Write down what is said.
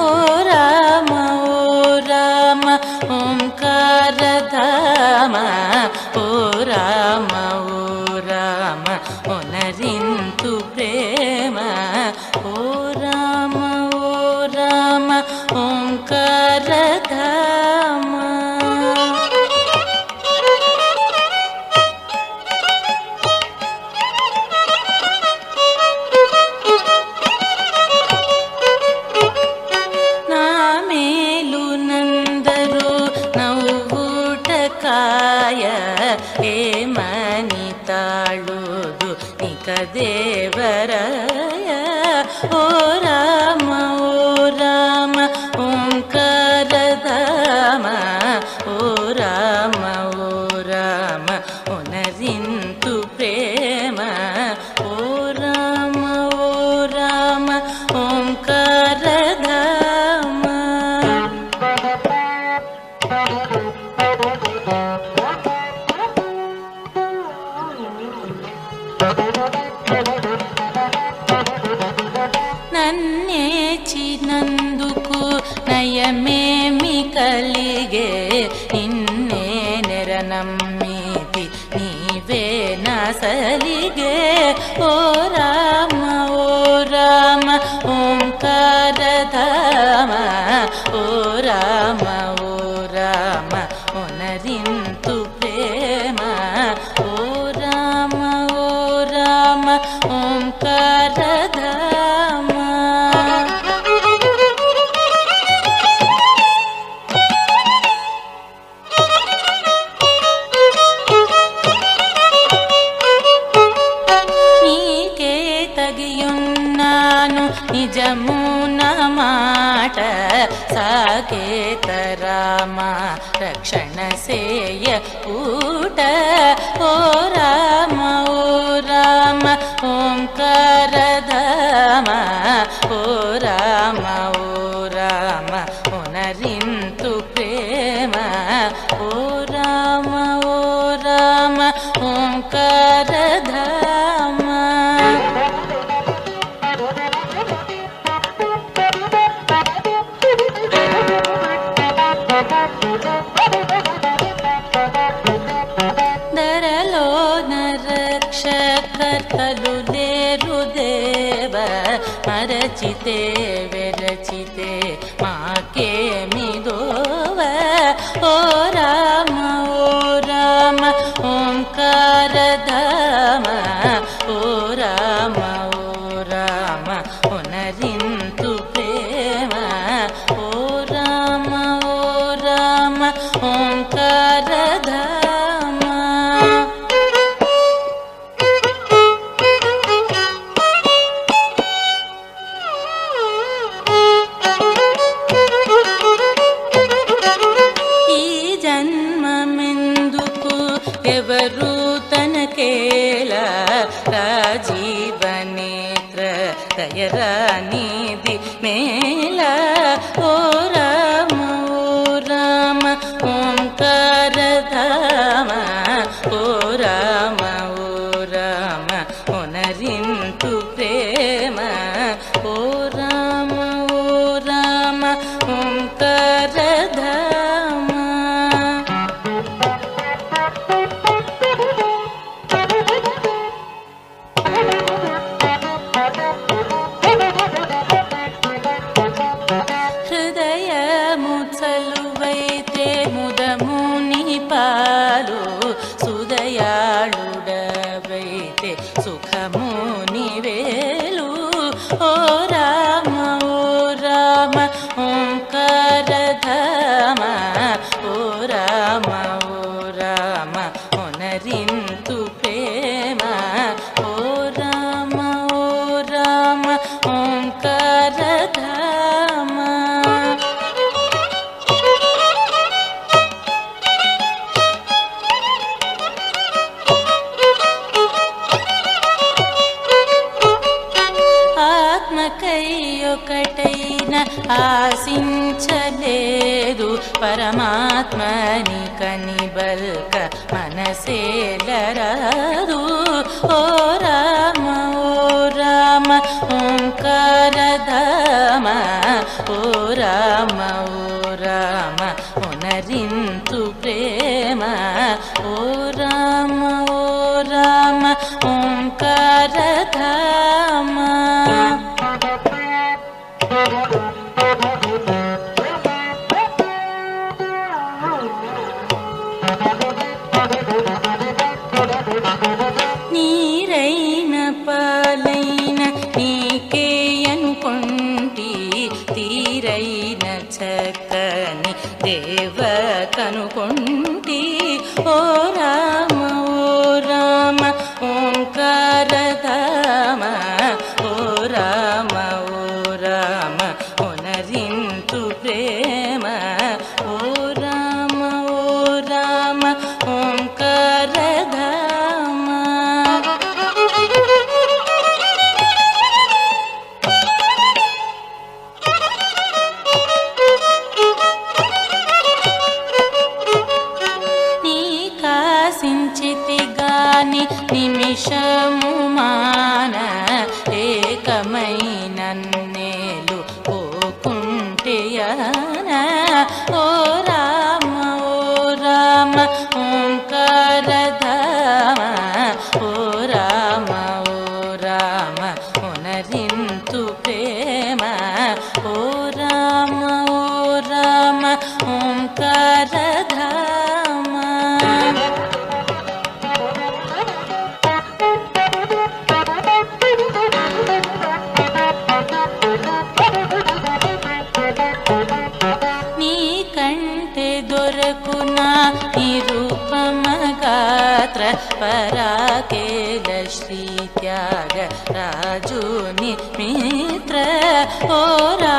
ఓ రామ ఓ రామ ఓంకారధామ ఓ రామ ఓ రామ ఒనరింతు ప్రేమ ఓ రామ ఓ రామ ఓంకారధామ. నా మేలు నందరు నవ్వుటకాయ ఏమని తాళుదు నిక దేవరాయ ఓ రామ ఓ రామ ఓంకారధామ ఓ రామ ఓ రామ ఒనరింతు ప్రేమ ఓ రామ ఓ రామ ఓంకారధామ. నన్నేచినందుకు నయమేమి కలిగే నిన్నే నెరనమ్మితి నీవే నసలిగే ఓ రామ ఓ రామ ఓంకారధామ ఓ రామ ఓ రామ ఒనరింతు ప్రేమ ఓ రామ ఓ రామ ఓంకారధామ. నీకే తగియున్నాను నిజమున మాట సాకేత రామ రక్షణ సేయ పూట ఓ రామ ఓ రామ ఓంకారధామ ఓ రామ ఓ రామ ఒనరింతు ప్రేమ ఓ రామ ఓ రామ ఓంకారధామ. ధరలో నరక్షకర్తలు లేరు దేవ మరచితే వెరచితే మాకేమి దోవ ఓ రామ ఓ రామ ఓంకారధామ ఓ రామ ఓ రామ ఒనరింతు ప్రేమ ఓ రామ ఓ రామ ఓంకారధామ. ఈ జన్మమెందుకు ఎవరు తనకేలా రాజీవనేత్ర దయరానిది మేళ ఓ రామ ఓ రామ ఓంకారధామ ఓ రామ ఓ రామ ఒనరింతు ప్రేమ ఓ రామ ఓ రామ ఓంకారధామ. హృదయము చలువైతే ముదముని పాలు సుదయాళుడవైతే సుఖముని వేలు ఓ రామ ఓ రామ ఓంకారధామ ఓ రామ ఓ రామ ఒనరింతు ప్రేమ ఓ రామ ఓ రామ ఓంకారధామ. ఆత్మకై ఒకటైన ఆశించలేదు పరమాత్మని కనిబల్క మనసేలరాదు ఓ రామ ఓ రామ ఓంకారధామ ఓ రామ ఓ రామ ఉనరింతు ప్రేమ ఓ రామ ఓ రామ ఓంకారధామ నీరైన పాలైన నీకే అనుకొంటి తీరైన చక్కని దేవ కనుకొంటి ఓ రామ ఓ రామ ఓంకారధామ ఓ రామ ఓ రామ ఉనరింతు ప్రేమ ఓ రామ ఓ రామ ఓంకారధామ సించితి గాని నిమిషము మాన ఏకమైన నేలు పోకుంటెయన ఓ రామ ఓ రామ ఓంకారధామ ఓ రామ ఓ రామ ఉనరింతు ప్రేమ ఓ రామ ఓ రామ ఓంకారధామ దొరకునా నిరూపమ గాత్ర పరాకేల శ్రీ త్యాగ రాజు మిత్ర ఓ రా